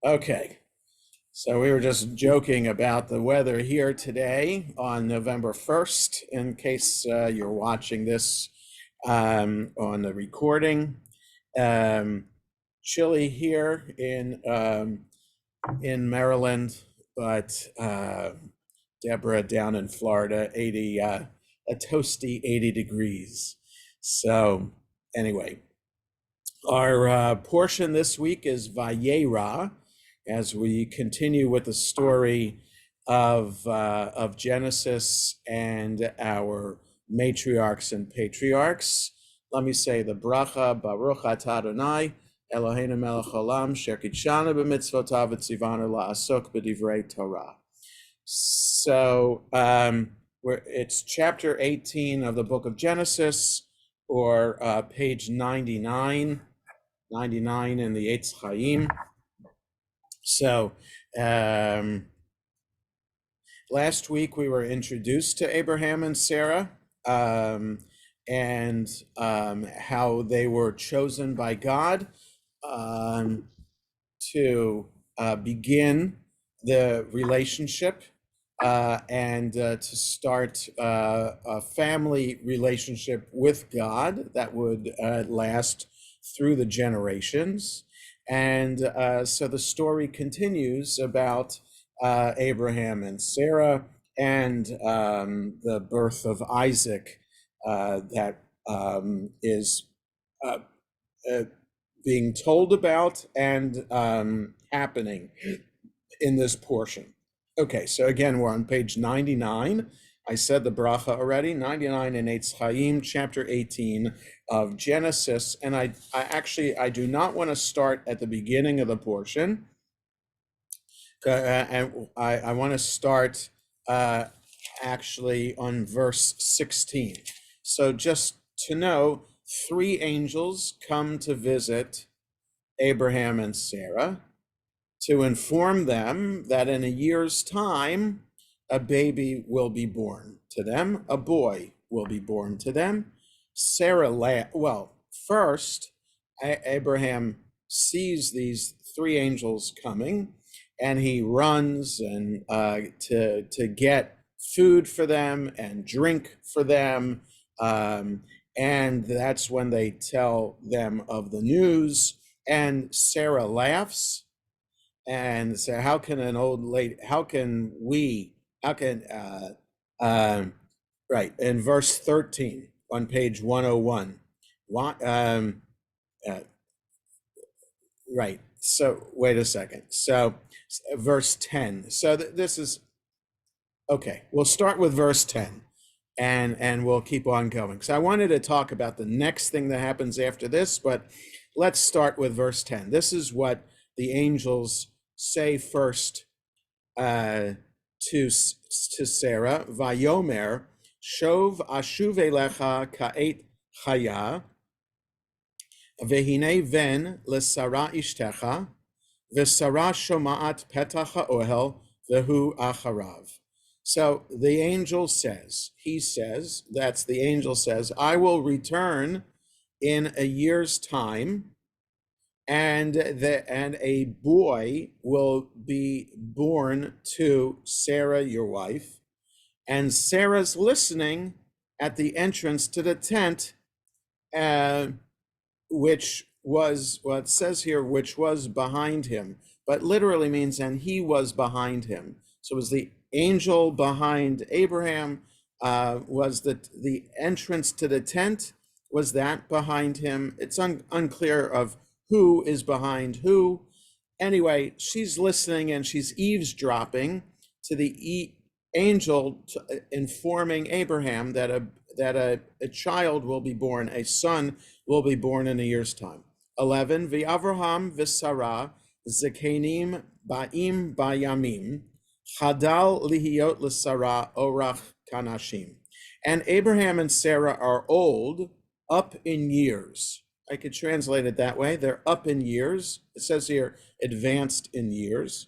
Okay, so we were just joking about the weather here today on November 1st, in case you're watching this on the recording. Um, Chilly here in Maryland, but Deborah down in Florida, 80 a toasty 80 degrees. So anyway, our portion this week is VaYera, as we continue with the story of Genesis and our matriarchs and patriarchs. Let me say the bracha, Baruch atah Adonai, Eloheinu melech haolam, asher kitshanu b'mitzvotav v'tzivanu la'asok b'divrei Torah. So it's chapter 18 of the book of Genesis, or page 99 in the Eitz Chaim. So last week we were introduced to Abraham and Sarah, and how they were chosen by God to begin the relationship and to start a family relationship with God that would last through the generations. And so the story continues about Abraham and Sarah and the birth of Isaac that is being told about and happening in this portion. Okay, so again, we're on page 99. I said the bracha already, 99 in Eitz Chaim, chapter 18 of Genesis. And I do not want to start at the beginning of the portion. And I want to start actually on verse 16. So just to know, 3 angels come to visit Abraham and Sarah to inform them that in a year's time, a baby will be born to them, a boy will be born to them. First, Abraham sees these 3 angels coming, and he runs and to get food for them and drink for them. And that's when they tell them of the news, and Sarah laughs and say, how can an old lady, right, in verse 13 on page 101. Right, so wait a second. So verse 10. So this is, okay, we'll start with verse 10 and we'll keep on going. So I wanted to talk about the next thing that happens after this, but let's start with verse 10. This is what the angels say first to Sarah. Vayomer shov ashuv elecha ka'et chaya vehine ven lesara ishtecha v'sara shoma'at petach ha'ohel vehu acharav. So the angel says, the angel says, I will return in a year's time, and a boy will be born to Sarah, your wife. And Sarah's listening at the entrance to the tent, which was, what it says here, which was behind him, but literally means, and he was behind him. So it was the angel behind Abraham, was the entrance to the tent, was that behind him? It's unclear of who is behind who. Anyway, she's listening and she's eavesdropping to the angel informing Abraham that a child will be born, a son will be born in a year's time. 11, V'Avraham v'Sarah zekenim ba'im bayamim chadal lihiyot l'Sarah orach kanashim. And Abraham and Sarah are old, up in years. I could translate it that way. They're up in years. It says here, advanced in years.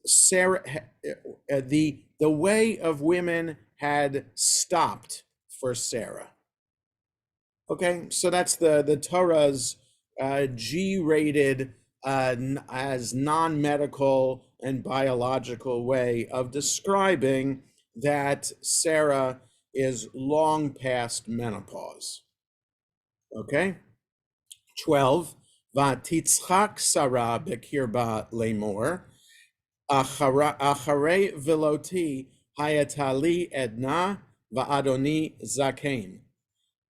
Sarah, the way of women had stopped for Sarah. Okay, so that's the Torah's G-rated as non-medical and biological way of describing that Sarah is long past menopause. Okay? 12, Vatitzchak Sarah bekirba lemor, acharei veloti hayatali edna va'adoni zaken.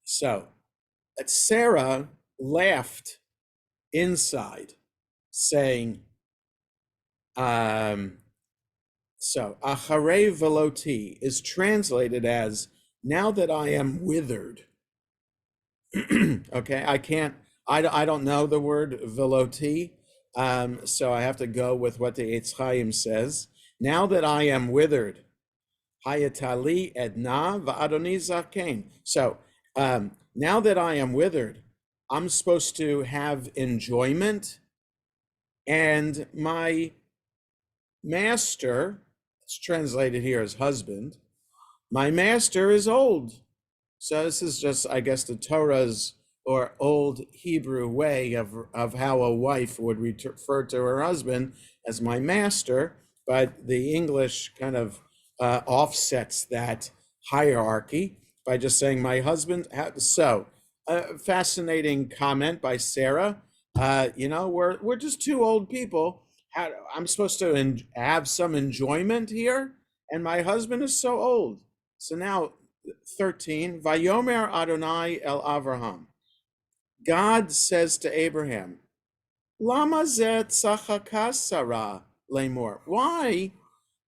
So, Sarah laughed inside, saying, so acharei veloti is translated as, now that I am withered. Okay, I don't know the word veloti, so I have to go with what the Eitz Chaim says. Now that I am withered, hayatali edna va'adoni zaken. So now that I am withered, I'm supposed to have enjoyment, and my master, it's translated here as husband, my master is old. So this is just, I guess, the Torah's or old Hebrew way of how a wife would refer to her husband as my master, but the English kind of offsets that hierarchy by just saying my husband. So, fascinating comment by Sarah. We're just two old people. I'm supposed to have some enjoyment here, and my husband is so old. So now, 13, Vayomer Adonai el Avraham. God says to Abraham, Lama zeh tzachaka Sarah lemor. Why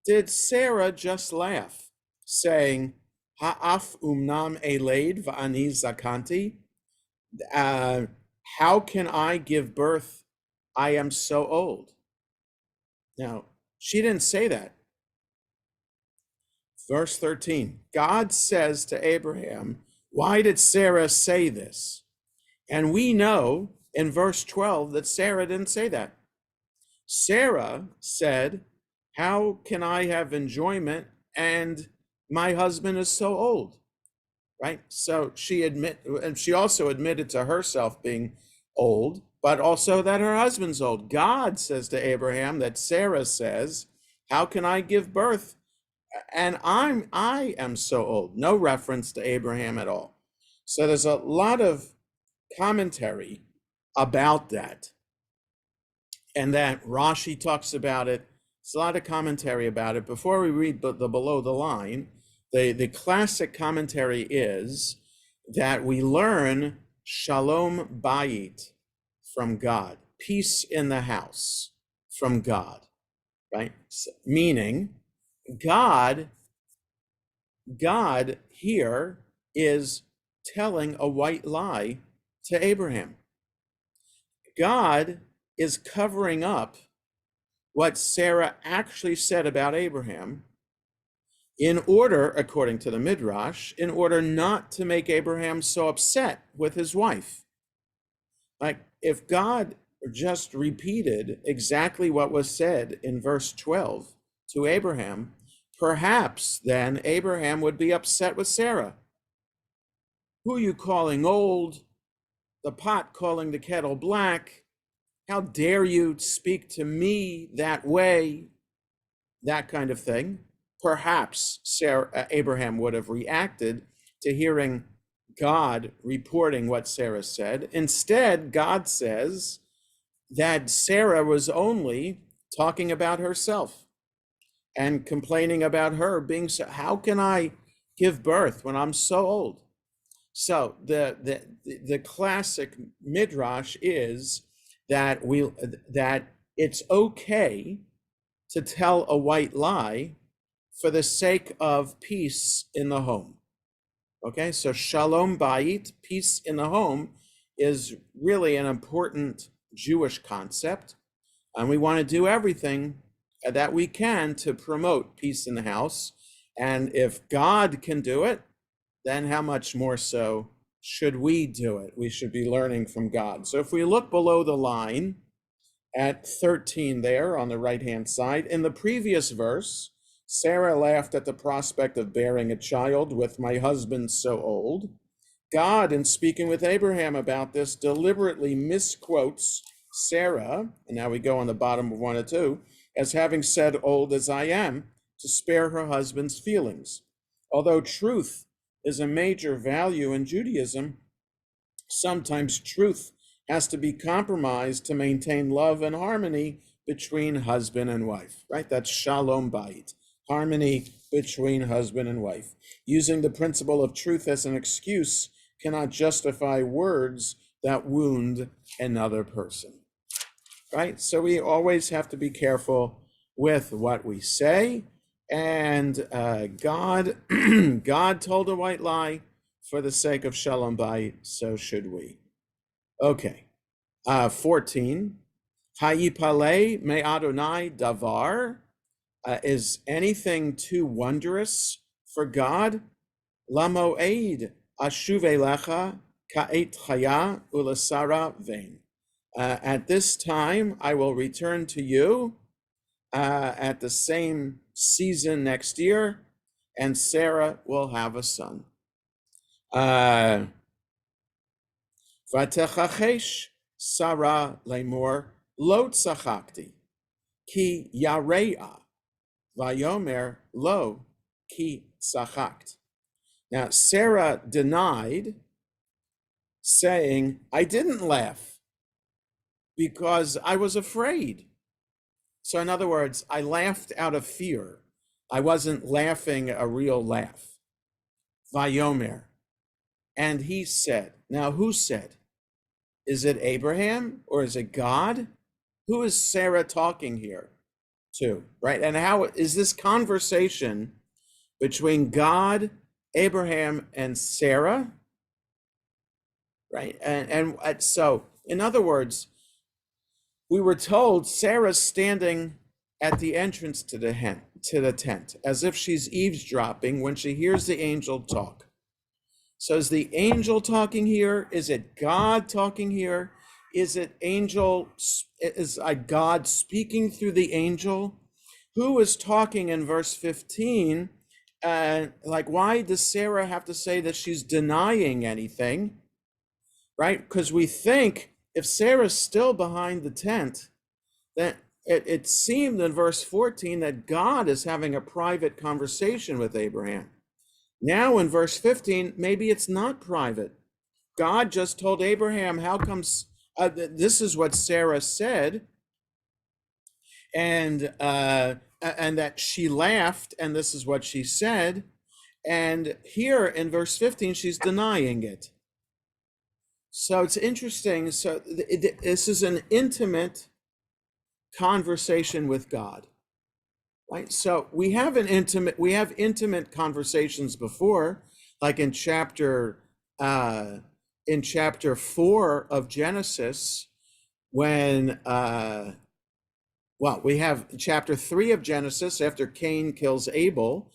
did Sarah just laugh, saying, Ha'af umnam eled va'ani zakanti? How can I give birth? I am so old. Now, she didn't say that. Verse 13, God says to Abraham, why did Sarah say this? And we know in verse 12 that Sarah didn't say that. Sarah said, how can I have enjoyment and my husband is so old, right? So she also admitted to herself being old, but also that her husband's old. God says to Abraham that Sarah says, how can I give birth? And I am so old. No reference to Abraham at all. So there's a lot of commentary about that, and that Rashi talks about it. There's a lot of commentary about it. Before we read the below the line, the classic commentary is that we learn shalom bayit from God, peace in the house from God, right? Meaning God here is telling a white lie to Abraham. God is covering up what Sarah actually said about Abraham in order, according to the Midrash, in order not to make Abraham so upset with his wife. Like, if God just repeated exactly what was said in verse 12 to Abraham, perhaps then Abraham would be upset with Sarah. Who are you calling old? The pot calling the kettle black. How dare you speak to me that way? That kind of thing. Perhaps Abraham would have reacted to hearing God reporting what Sarah said. Instead, God says that Sarah was only talking about herself and complaining about her being so. How can I give birth when I'm so old? So the classic midrash is that it's okay to tell a white lie for the sake of peace in the home. Okay, so shalom bayit, peace in the home, is really an important Jewish concept, and we want to do everything that we can to promote peace in the house. And if God can do it, then how much more so should we do it? We should be learning from God. So if we look below the line at 13 there on the right-hand side, in the previous verse, Sarah laughed at the prospect of bearing a child with my husband so old. God, in speaking with Abraham about this, deliberately misquotes Sarah, and now we go on the bottom of 1 or 2, as having said, old as I am, to spare her husband's feelings. Although truth is a major value in Judaism, sometimes truth has to be compromised to maintain love and harmony between husband and wife, right? That's shalom bayit, harmony between husband and wife. Using the principle of truth as an excuse cannot justify words that wound another person, right? So we always have to be careful with what we say. And God, God told a white lie for the sake of shalom bayit, so should we. Okay, 14. Hayipale me Adonai davar. Is anything too wondrous for God? Lamoed ashuv elecha ka'et chaya ulasara vein. At this time, I will return to you at the same season next year, and Sarah will have a son. Vatechachesh Sarah lemor lo tzachakti ki yare'a vayomer lo ki tzachakt. Now Sarah denied, saying, I didn't laugh because I was afraid. So in other words, I laughed out of fear. I wasn't laughing a real laugh. Vayomer. And he said, now who said? Is it Abraham or is it God? Who is Sarah talking here to, right? And how is this conversation between God, Abraham, and Sarah, right? And so, in other words, we were told Sarah's standing at the entrance to the tent, as if she's eavesdropping when she hears the angel talk. So is the angel talking here? Is it God talking here? Is God speaking through the angel? Who is talking in verse 15? Why does Sarah have to say that she's denying anything? Right? Because we think if Sarah's still behind the tent, then it seemed in verse 14 that God is having a private conversation with Abraham. Now in verse 15, maybe it's not private. God just told Abraham, how comes, this is what Sarah said, and that she laughed, and this is what she said. And here in verse 15, she's denying it. So it's interesting. So this is an intimate conversation with God. Right, so we have intimate conversations before, like in chapter 4 of Genesis, when we have chapter 3 of Genesis after Cain kills Abel.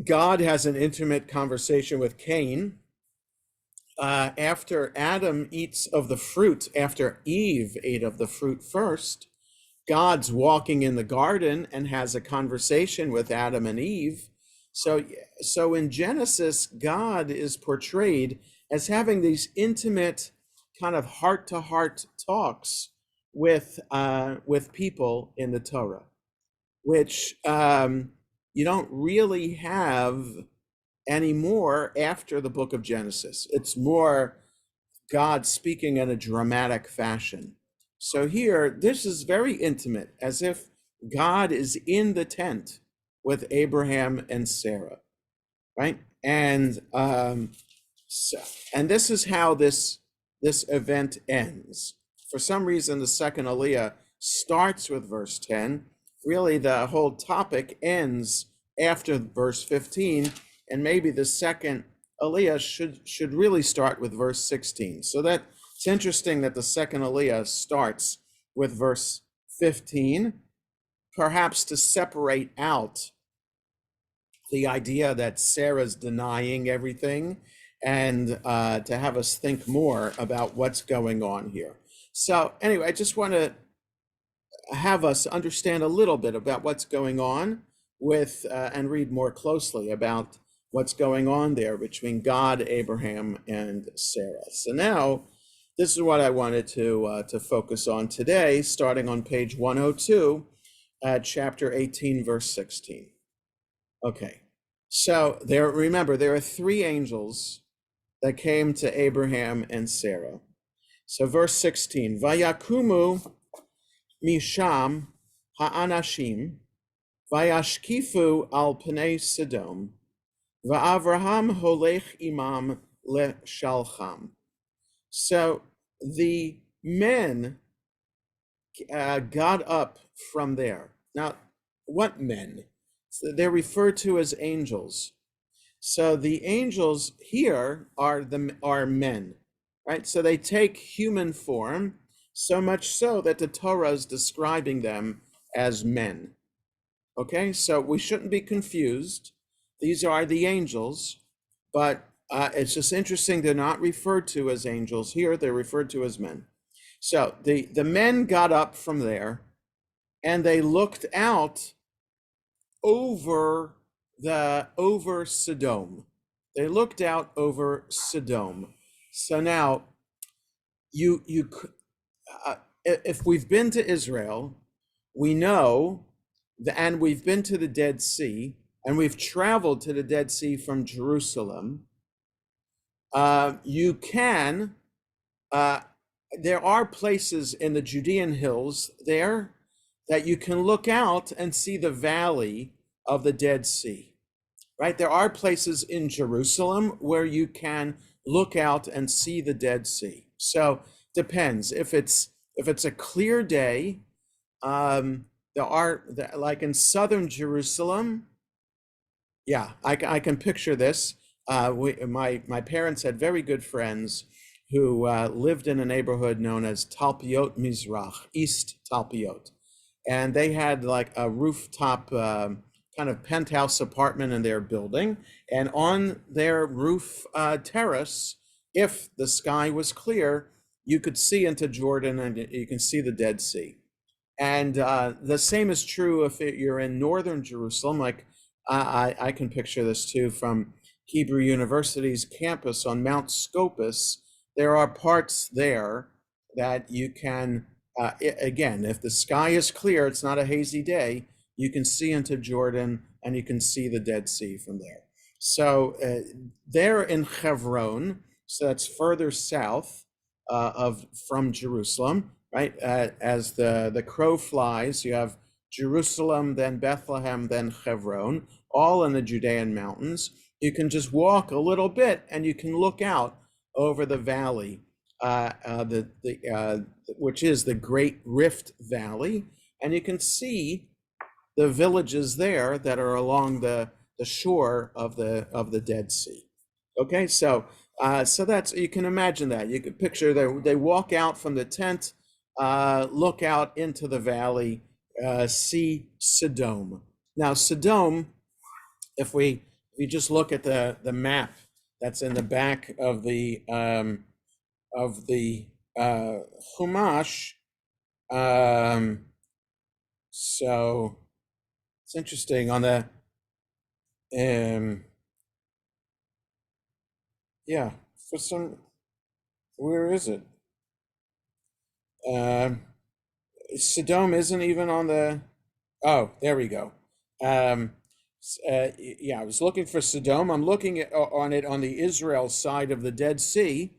God has an intimate conversation with Cain after Adam eats of the fruit, after Eve ate of the fruit first. God's walking in the garden and has a conversation with Adam and Eve. So in Genesis, God is portrayed as having these intimate kind of heart-to-heart talks with people in the Torah, which you don't really have anymore after the book of Genesis. It's more God speaking in a dramatic fashion. So here, this is very intimate, as if God is in the tent with Abraham and Sarah, right? And this is how this event ends. For some reason, the second Aliyah starts with verse 10. Really, the whole topic ends after verse 15, and maybe the second Aliyah should really start with verse 16. So that it's interesting that the second Aliyah starts with verse 15, perhaps to separate out the idea that Sarah's denying everything and to have us think more about what's going on here. So anyway, I just want to have us understand a little bit about what's going on with and read more closely about what's going on there between God, Abraham, and Sarah. So now this is what I wanted to focus on today, starting on page 102, chapter 18, verse 16. Okay, so remember, there are three angels that came to Abraham and Sarah. So verse 16, Vayakumu misham ha'anashim, vayashkifu al pnei Sodom, va'avraham holech imam leshalcham. So the men got up from there. Now, what men? So they're referred to as angels. So the angels here are men, right? So they take human form, so much so that the Torah is describing them as men. Okay, so we shouldn't be confused. These are the angels, but it's just interesting they're not referred to as angels here, they're referred to as men. So the men got up from there and they looked out over Sodom. They looked out over Sodom. So now if we've been to Israel, we know and we've been to the Dead Sea, and we've traveled to the Dead Sea from Jerusalem. You can, there are places in the Judean hills there that you can look out and see the valley of the Dead Sea, right? There are places in Jerusalem where you can look out and see the Dead Sea. So depends. If it's a clear day, there are, like in southern Jerusalem, yeah, I can picture this. My parents had very good friends who lived in a neighborhood known as Talpiot Mizrach, East Talpiot. And they had like a rooftop kind of penthouse apartment in their building. And on their roof terrace, if the sky was clear, you could see into Jordan and you can see the Dead Sea. And the same is true if you're in northern Jerusalem. Like I can picture this too from Hebrew University's campus on Mount Scopus. There are parts there that you can, again, if the sky is clear, it's not a hazy day, you can see into Jordan and you can see the Dead Sea from there. So they're in Hebron, so that's further south from Jerusalem. Right, as the crow flies, you have Jerusalem, then Bethlehem, then Hebron, all in the Judean mountains. You can just walk a little bit, and you can look out over the valley, which is the Great Rift Valley, and you can see the villages there that are along the shore of the Dead Sea. Okay, so that's, you can imagine that. You could picture they walk out from the tent. Look out into the valley, see Sodom. Now, Sodom, if we just look at the map that's in the back of the Chumash, so it's interesting on the yeah, for some, where is it? Sodom isn't even on the, oh, there we go. Yeah, I was looking for Sodom. I'm looking on it on the Israel side of the Dead Sea,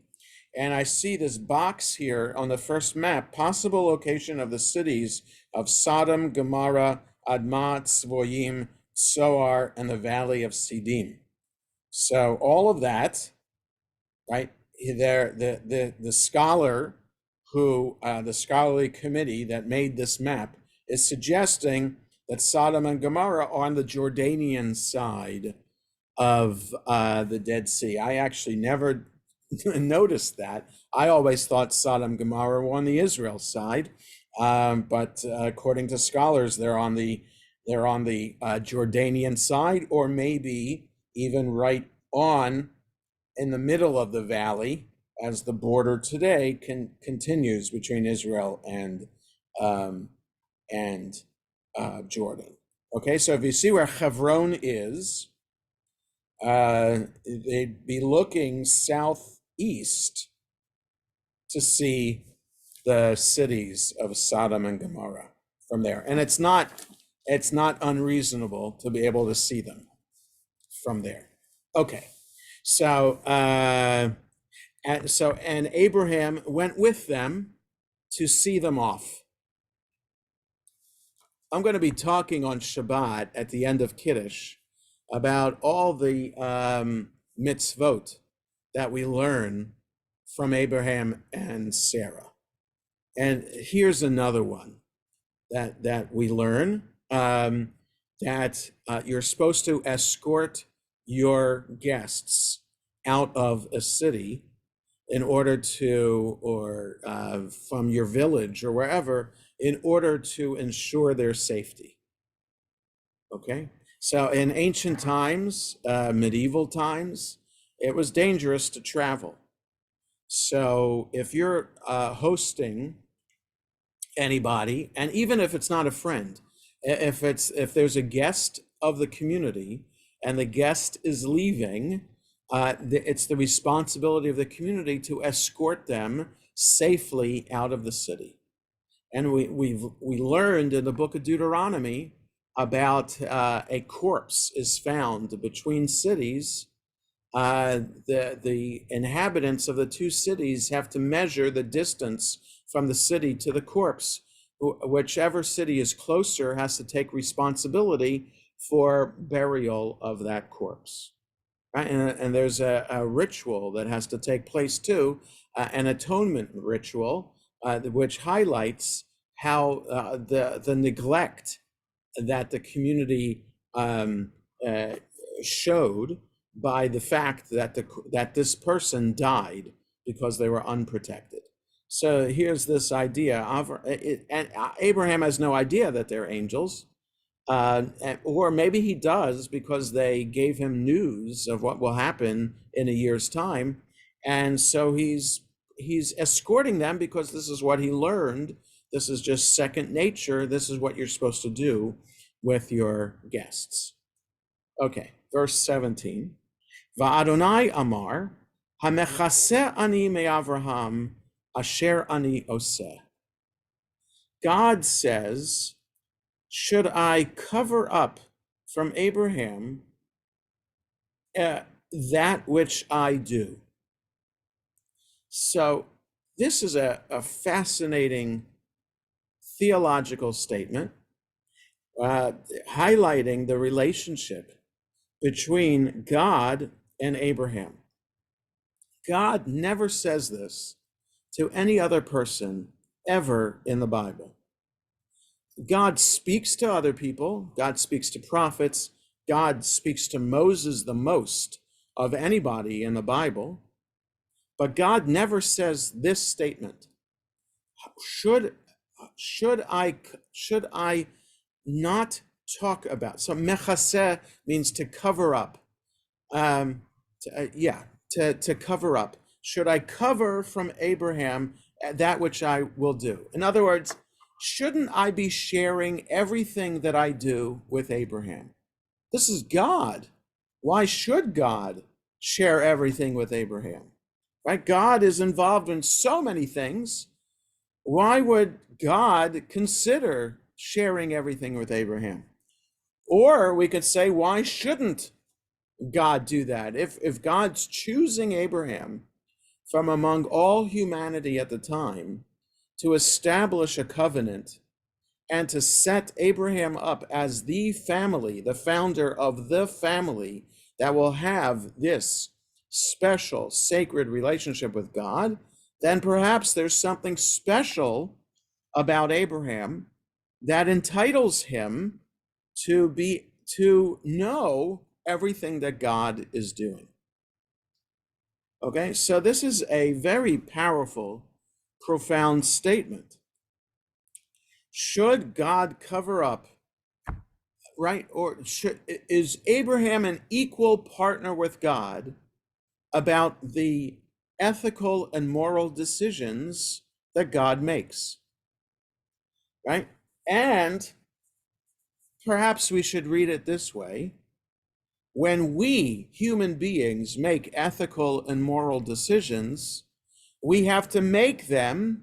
and I see this box here on the first map, possible location of the cities of Sodom, Gomorrah, Admah, Tzvoyim, Tsoar, and the Valley of Siddim. So all of that, right there, the scholar who, the scholarly committee that made this map is suggesting that Sodom and Gomorrah are on the Jordanian side of the Dead Sea. I actually never noticed that. I always thought Sodom and Gomorrah were on the Israel side, but according to scholars, they're on the Jordanian side, or maybe even right on in the middle of the valley, as the border today continues between Israel and Jordan. Okay, so if you see where Hebron is, they'd be looking southeast to see the cities of Sodom and Gomorrah from there. And it's not unreasonable to be able to see them from there. Okay. So and Abraham went with them to see them off. I'm going to be talking on Shabbat at the end of Kiddush about all the mitzvot that we learn from Abraham and Sarah. And here's another one that we learn, that you're supposed to escort your guests out of a city in order to, or from your village or wherever, in order to ensure their safety. Okay? So in ancient times, medieval times, it was dangerous to travel. So if you're hosting anybody, and even if it's not a friend, if there's a guest of the community and the guest is leaving, it's the responsibility of the community to escort them safely out of the city. And we learned in the book of Deuteronomy about a corpse is found between cities. The inhabitants of the two cities have to measure the distance from the city to the corpse. Whichever city is closer has to take responsibility for burial of that corpse. Right? And there's a ritual that has to take place too, an atonement ritual, which highlights how the neglect that the community showed by the fact that this person died because they were unprotected. So here's this idea of, and Abraham has no idea that they're angels, or maybe he does because they gave him news of what will happen in a year's time, and so he's escorting them because this is what he learned. This is just second nature. This is what you're supposed to do with your guests. Okay, verse 17. Va'adonai amar, hamechaseh ani me'Avraham, asher ani oseh. God says, should I cover up from Abraham that which I do? So this is a fascinating theological statement, highlighting the relationship between God and Abraham. God never says this to any other person ever in the Bible. God speaks to other people. God speaks to prophets. God speaks to Moses the most of anybody in the Bible. But God never says this statement. Should I not talk about? So mechaseh means to cover up. To cover up. Should I cover from Abraham that which I will do? In other words, shouldn't I be sharing everything that I do with Abraham? This is God. Why should God share everything with Abraham? Right? God is involved in so many things. Why would God consider sharing everything with Abraham? Or we could say, why shouldn't God do that? If God's choosing Abraham from among all humanity at the time to establish a covenant and to set Abraham up as the family, the founder of the family that will have this special sacred relationship with God, then perhaps there's something special about Abraham that entitles him to know everything that God is doing. Okay, so this is a very powerful, profound statement. Should God cover up, right? Or is Abraham an equal partner with God about the ethical and moral decisions that God makes? Right? And perhaps we should read it this way. When we human beings make ethical and moral decisions, we have to make them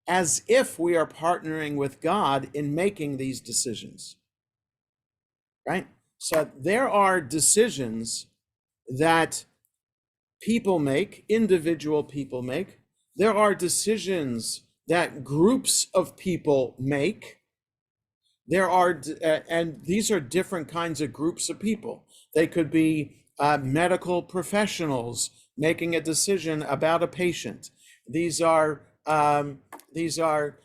as if we are partnering with God in making these decisions, right? So there are decisions that people make, individual people make. There are decisions that groups of people make. There are, and these are different kinds of groups of people. They could be medical professionals making a decision about a patient. These are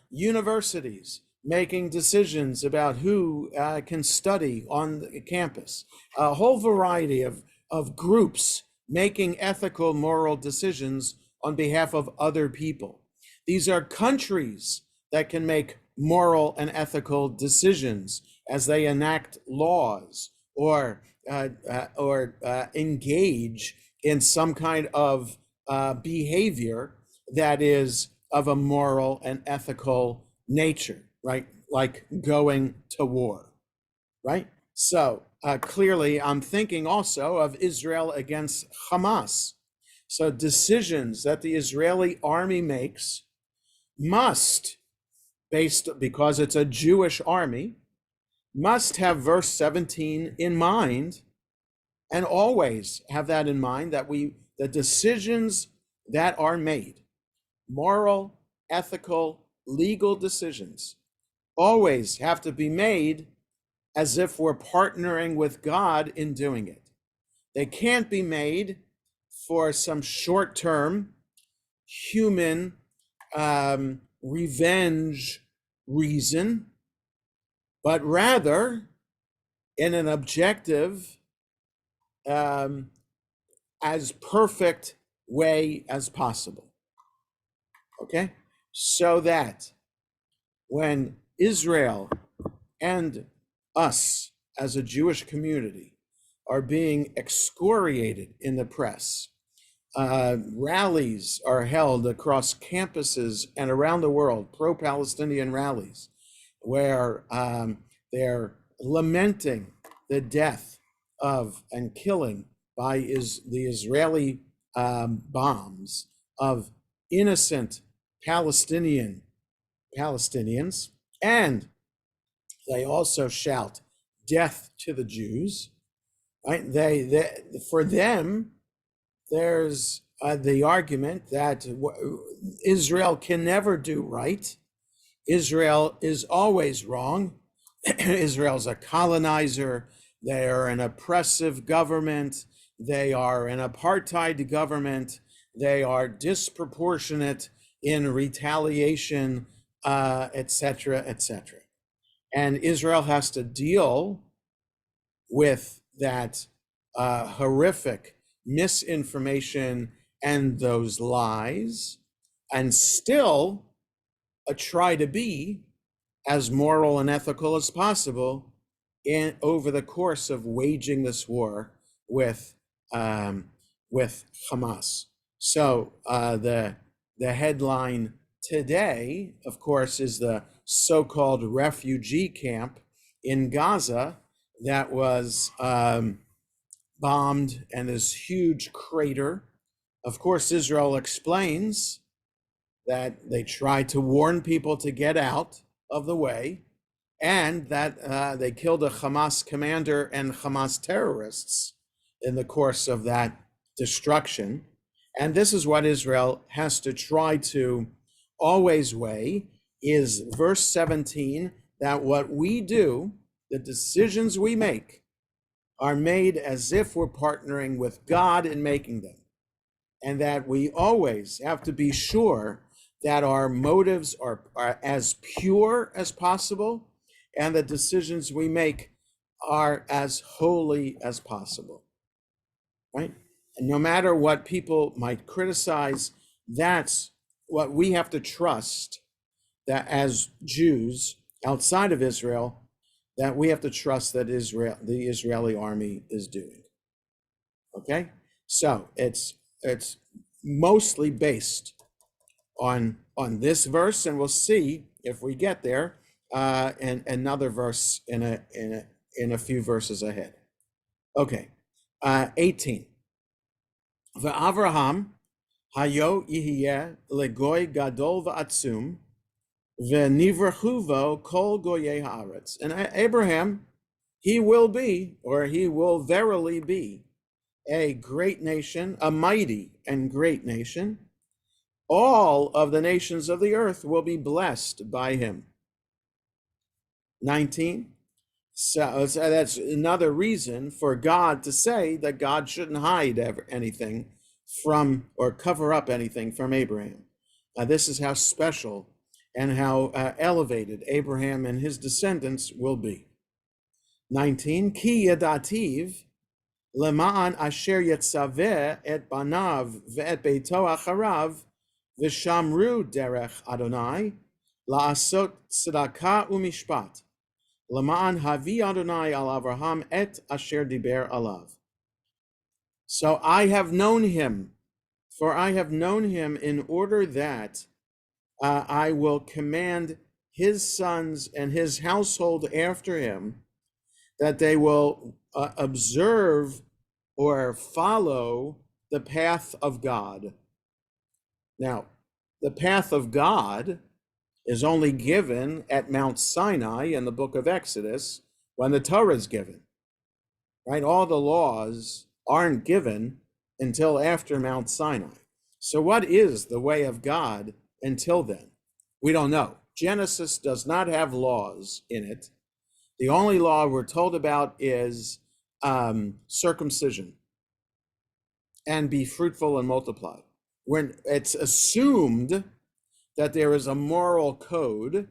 universities making decisions about who can study on the campus. A whole variety of groups making ethical, moral decisions on behalf of other people. These are countries that can make moral and ethical decisions as they enact laws or engage in some kind of behavior that is of a moral and ethical nature, right? Like going to war, right? So clearly, I'm thinking also of Israel against Hamas. So decisions that the Israeli army makes must, because it's a Jewish army, must have verse 17 in mind, and always have that in mind, that the decisions that are made, moral, ethical, legal decisions, always have to be made as if we're partnering with God in doing it. They can't be made for some short-term human revenge reason, but rather in an objective, as perfect way as possible. Okay? So that when Israel and us as a Jewish community are being excoriated in the press, rallies are held across campuses and around the world, pro-Palestinian rallies, where they're lamenting the death of and killing by the Israeli bombs of innocent Palestinians, and they also shout death to the Jews, right? For them, there's the argument that Israel can never do right. Israel is always wrong. Israel's a colonizer. They are an oppressive government. They are an apartheid government. They are disproportionate in retaliation, etc., etc. And Israel has to deal with that horrific misinformation and those lies, and still try to be as moral and ethical as possible over the course of waging this war with Hamas. So the headline today, of course, is the so-called refugee camp in Gaza that was bombed, and this huge crater. Of course, Israel explains that they tried to warn people to get out of the way, and that they killed a Hamas commander and Hamas terrorists in the course of that destruction. And this is what Israel has to try to always weigh, is verse 17, that what we do, the decisions we make, are made as if we're partnering with God in making them. And that we always have to be sure that our motives are as pure as possible, and the decisions we make are as holy as possible, right? And no matter what people might criticize, that's what we have to trust, that as Jews outside of Israel, that we have to trust that the Israeli army is doing. Okay? So it's mostly based on this verse, and we'll see if we get there and another verse in a few verses ahead. Okay, 18. V'Avraham Hayo yihye legoy gadol va'atzum v'nivrachuvo kol goyei haaretz. And Abraham, he will be, or he will verily be, a great nation, a mighty and great nation. All of the nations of the earth will be blessed by him. 19. So that's another reason for God to say that God shouldn't hide anything from or cover up anything from Abraham. This is how special and how elevated Abraham and his descendants will be. 19. Ki yadativ למען אשר יצווה את בניו ואת ביתו אחריו ושמרו דרך אדוני לעשות צדקה ומשפט למען הביא אדוני על אברהם את אשר דיבר עליו. So I have known him, for I have known him in order that I will command his sons and his household after him that they will observe or follow the path of God. Now, the path of God is only given at Mount Sinai in the book of Exodus when the Torah is given, right? All the laws aren't given until after Mount Sinai. So what is the way of God until then? We don't know. Genesis does not have laws in it. The only law we're told about is circumcision and be fruitful and multiply. When it's assumed that there is a moral code,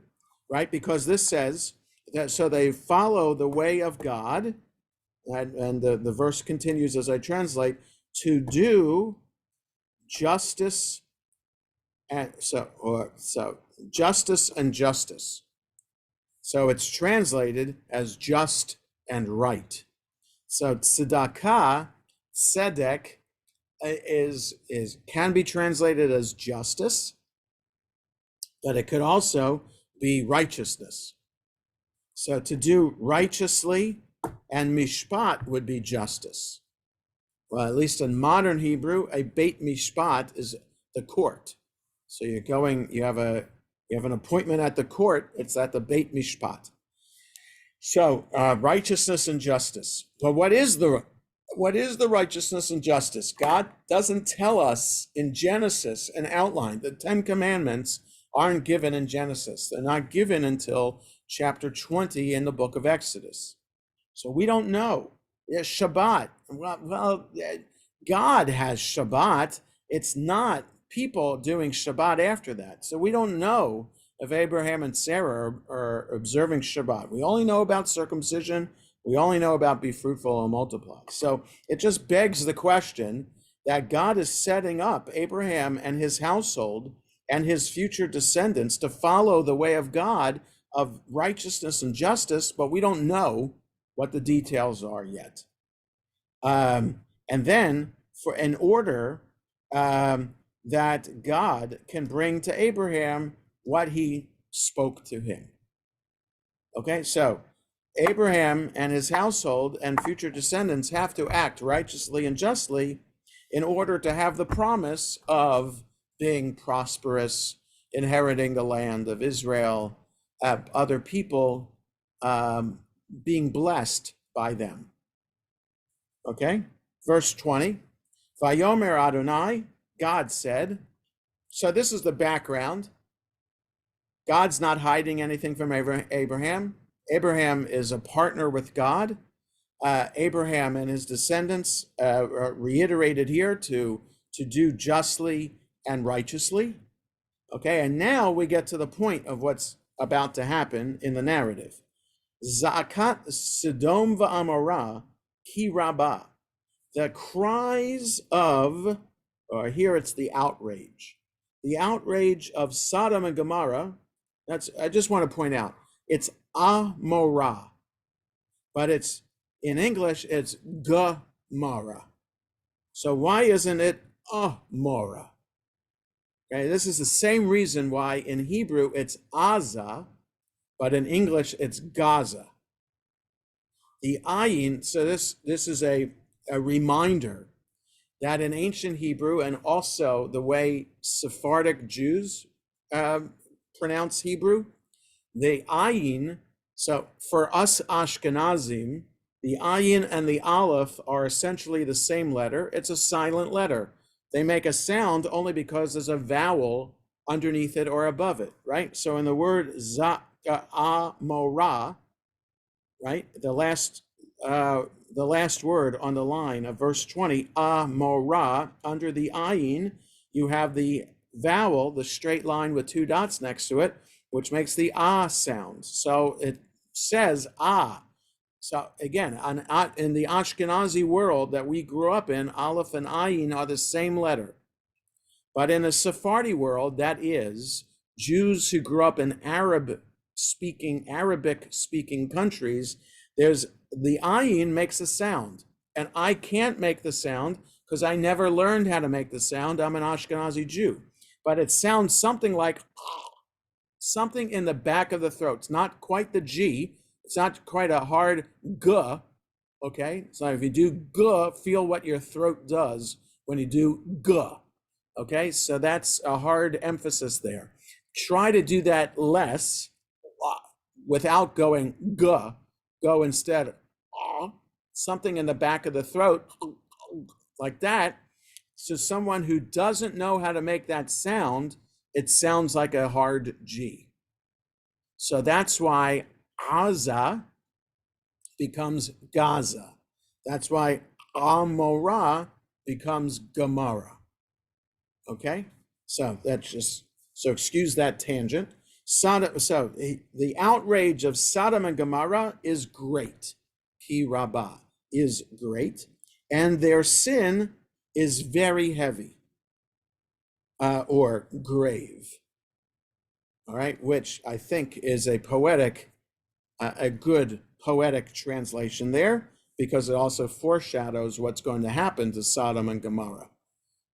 right? Because this says that so they follow the way of God, and the verse continues as I translate, to do justice and justice and justice. So it's translated as just and right. So tzedakah, tzedek, can be translated as justice, but it could also be righteousness. So to do righteously and mishpat would be justice. Well, at least in modern Hebrew, a beit mishpat is the court. So you have an appointment at the court. It's at the Beit Mishpat. So righteousness and justice. But what is the righteousness and justice? God doesn't tell us in Genesis an outline. The 10 Commandments aren't given in Genesis. They're not given until chapter 20 in the book of Exodus. So we don't know. Shabbat. Well, God has Shabbat. It's not people doing Shabbat after that. So we don't know if Abraham and Sarah are observing Shabbat. We only know about circumcision. We only know about be fruitful and multiply. So it just begs the question that God is setting up Abraham and his household and his future descendants to follow the way of God of righteousness and justice, but we don't know what the details are yet. And then in order that God can bring to Abraham what he spoke to him. Okay, so Abraham and his household and future descendants have to act righteously and justly in order to have the promise of being prosperous, inheriting the land of Israel, other people being blessed by them. Okay, verse 20, Vayomer Adonai, God said, so this is the background. God's not hiding anything from Abraham. Abraham is a partner with God. Abraham and his descendants are reiterated here to do justly and righteously. Okay, and now we get to the point of what's about to happen in the narrative. Za'akat Sodom va'Amorah ki rabbah. The cries of, or here it's the outrage of Sodom and Gomorrah. I just want to point out, it's Amorah, but it's in English, it's Gomorrah. So why isn't it Amorah? Okay, this is the same reason why in Hebrew it's Aza, but in English it's Gaza. The ayin, so this is a reminder that in ancient Hebrew, and also the way Sephardic Jews pronounce Hebrew, the ayin, so for us Ashkenazim, the ayin and the aleph are essentially the same letter. It's a silent letter. They make a sound only because there's a vowel underneath it or above it, right? So in the word za'amorah, right, the last word on the line of verse 20, amorah, under the ayin, you have the vowel, the straight line with two dots next to it, which makes the sound. So it says So again, in the Ashkenazi world that we grew up in, aleph and ayin are the same letter. But in the Sephardi world, that is, Jews who grew up in Arabic-speaking countries, there's the ayin makes a sound. And I can't make the sound because I never learned how to make the sound. I'm an Ashkenazi Jew. But it sounds something like something in the back of the throat. It's not quite the G. It's not quite a hard G, okay? So if you do G, feel what your throat does when you do G, okay? So that's a hard emphasis there. Try to do that less without going G. Go instead something in the back of the throat like that. So someone who doesn't know how to make that sound, it sounds like a hard G. So that's why Aza becomes Gaza. That's why Amorah becomes Gemara. Okay? So that's just, so excuse that tangent. So the outrage of Sodom and Gomorrah is great. Ki Rabbah is great. And their sin is very heavy or grave. All right, which I think is a good poetic translation there, because it also foreshadows what's going to happen to Sodom and Gomorrah.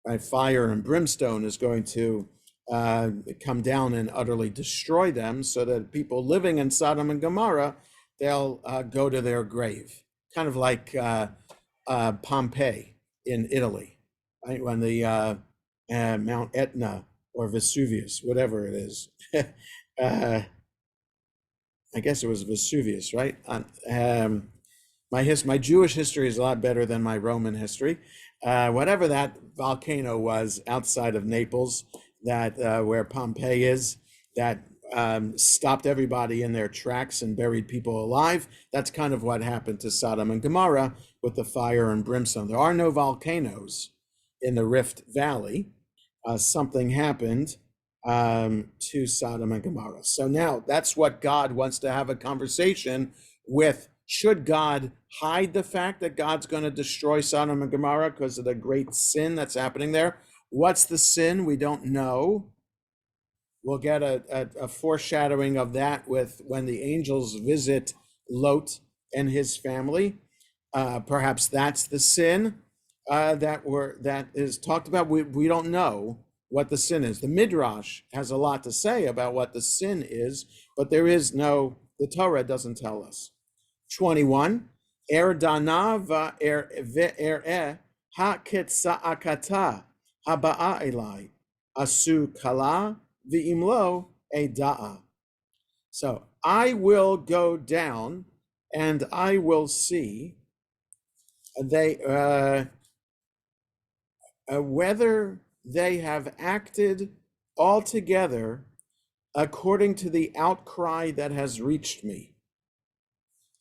Right, fire and brimstone is going to come down and utterly destroy them, so that people living in Sodom and Gomorrah, they'll go to their grave, kind of like Pompeii in Italy, right? When the Mount Etna or Vesuvius, whatever it is. I guess it was Vesuvius, right? My Jewish history is a lot better than my Roman history. Whatever that volcano was outside of Naples, that where Pompeii is, that stopped everybody in their tracks and buried people alive. That's kind of what happened to Sodom and Gomorrah with the fire and brimstone. There are no volcanoes in the Rift Valley. Something happened to Sodom and Gomorrah. So now that's what God wants to have a conversation with. Should God hide the fact that God's going to destroy Sodom and Gomorrah because of the great sin that's happening there? What's the sin? We don't know. We'll get a foreshadowing of that with when the angels visit Lot and his family. Perhaps that's the sin that is talked about. We don't know what the sin is. The Midrash has a lot to say about what the sin is, but the Torah doesn't tell us. 21, Erdana ve'er'eh ha'ketza'akata haba'a elai asu kala v'imlo eda'a. So I will go down and I will see whether they have acted altogether according to the outcry that has reached me.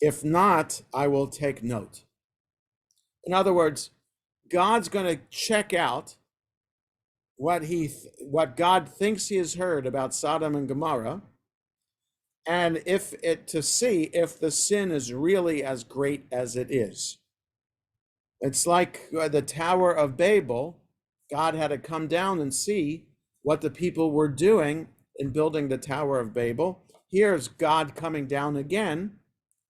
If not, I will take note. In other words, God's going to check out what God thinks he has heard about Sodom and Gomorrah, and to see if the sin is really as great as it is. It's like the Tower of Babel. God had to come down and see what the people were doing in building the Tower of Babel. Here's God coming down again,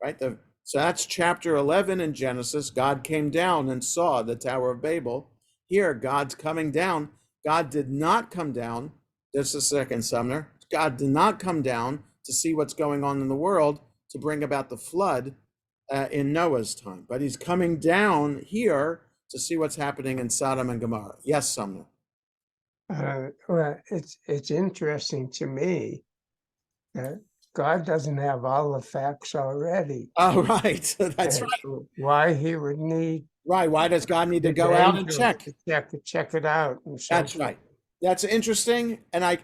right? So that's chapter 11 in Genesis. God came down and saw the Tower of Babel. Here, God's coming down. God did not come down, just a second, Sumner. God did not come down to see what's going on in the world to bring about the flood in Noah's time. But he's coming down here to see what's happening in Sodom and Gomorrah. Yes, Sumner. Well, it's interesting to me that God doesn't have all the facts already, Oh, right. That's and right. why he would need Right. Why does God need to his go out and angels check? to check it out and so That's forth. right. That's interesting, and I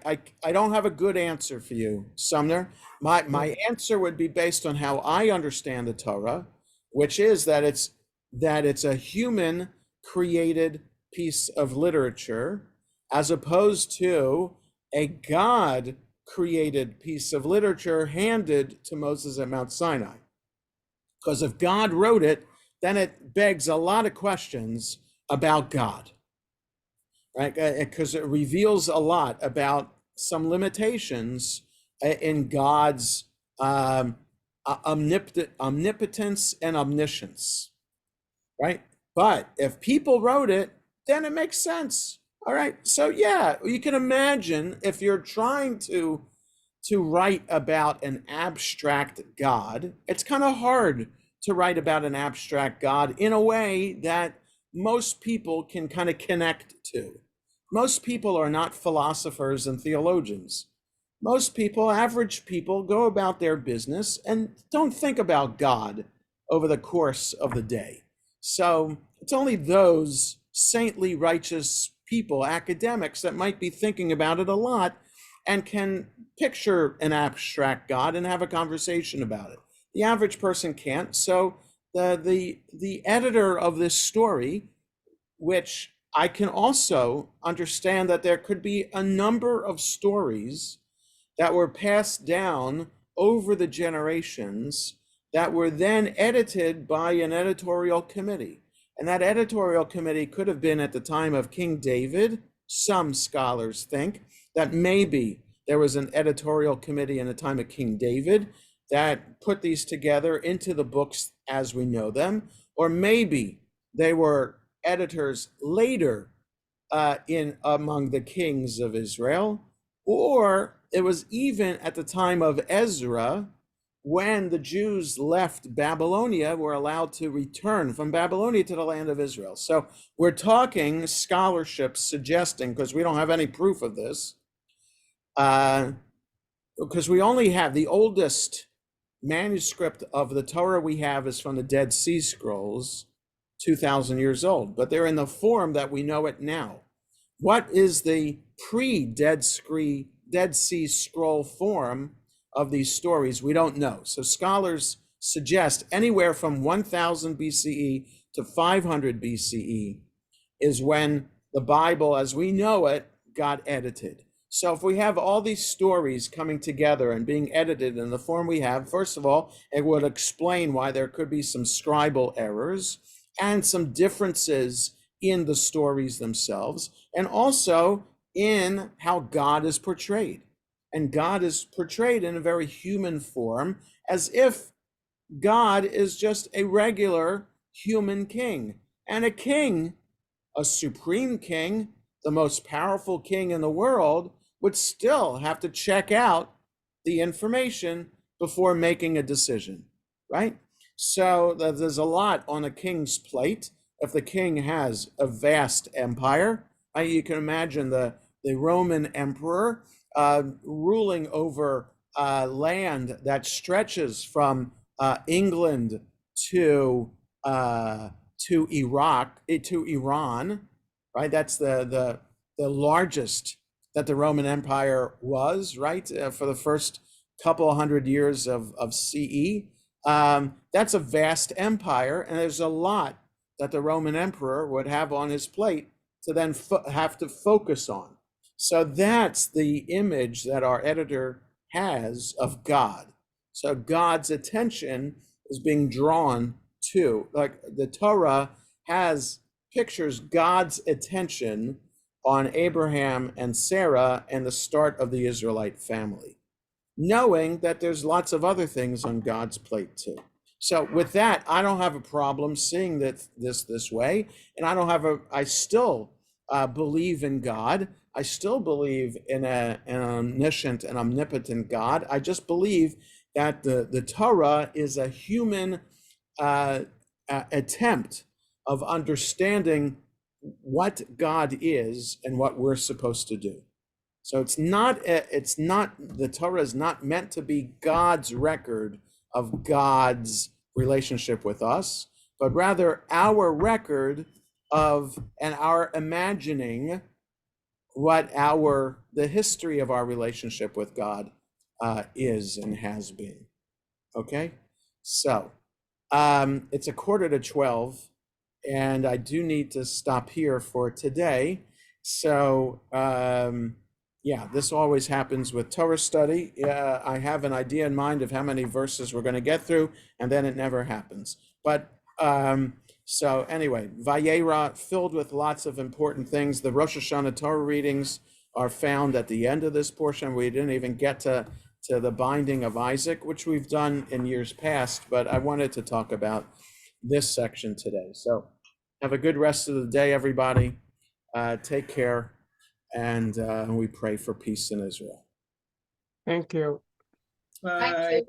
don't have a good answer for you, Sumner. My answer would be based on how I understand the Torah, which is that it's a human created piece of literature, as opposed to a God created piece of literature handed to Moses at Mount Sinai. Because if God wrote it, then it begs a lot of questions about God, right? Because it reveals a lot about some limitations in God's omnipotence and omniscience, right? But if people wrote it, then it makes sense. All right. So yeah, you can imagine if you're trying to write about an abstract God, it's kind of hard to write about an abstract God in a way that most people can kind of connect to. Most people are not philosophers and theologians. Most people, average people, go about their business and don't think about God over the course of the day. So it's only those saintly, righteous people, academics, that might be thinking about it a lot and can picture an abstract God and have a conversation about it. The average person can't. So the editor of this story, which I can also understand that there could be a number of stories that were passed down over the generations that were then edited by an editorial committee. And that editorial committee could have been at the time of King David. Some scholars think that maybe there was an editorial committee in the time of King David that put these together into the books as we know them. Or maybe they were editors later in among the kings of Israel, or it was even at the time of Ezra, when the Jews left Babylonia, were allowed to return from Babylonia to the land of Israel. So we're talking scholarship suggesting, because we don't have any proof of this, because we only have the oldest manuscript of the Torah we have is from the Dead Sea Scrolls, 2,000 years old, but they're in the form that we know it now. What is the pre-Dead Sea Scroll form of these stories? We don't know. So scholars suggest anywhere from 1000 BCE to 500 BCE is when the Bible, as we know it, got edited. So if we have all these stories coming together and being edited in the form we have, first of all, it would explain why there could be some scribal errors and some differences in the stories themselves, and also in how God is portrayed. And God is portrayed in a very human form, as if God is just a regular human king. And a king, a supreme king, the most powerful king in the world, would still have to check out the information before making a decision, right? So there's a lot on a king's plate. If the king has a vast empire, you can imagine the Roman emperor ruling over land that stretches from England to Iraq, to Iran, right? That's the largest that the Roman Empire was, right? For the first couple hundred years of CE. That's a vast empire, and there's a lot that the Roman emperor would have on his plate to then have to focus on. So that's the image that our editor has of God. So God's attention is being drawn to, like the Torah has pictures God's attention on Abraham and Sarah and the start of the Israelite family, knowing that there's lots of other things on God's plate too. So with that, I don't have a problem seeing that this way, and I still believe in God. I still believe in an omniscient and omnipotent God. I just believe that the Torah is a human attempt of understanding what God is and what we're supposed to do. So the Torah is not meant to be God's record of God's relationship with us, but rather our record of and our imagining what the history of our relationship with God is and has been. Okay, so it's 11:45, and I do need to stop here for today. So yeah, this always happens with Torah study. I have an idea in mind of how many verses we're going to get through, and then it never happens. But so anyway, VaYera, filled with lots of important things. The Rosh Hashanah Torah readings are found at the end of this portion. We didn't even get to the binding of Isaac, which we've done in years past, but I wanted to talk about this section today. So have a good rest of the day, everybody. Take care, and we pray for peace in Israel. Thank you. Bye.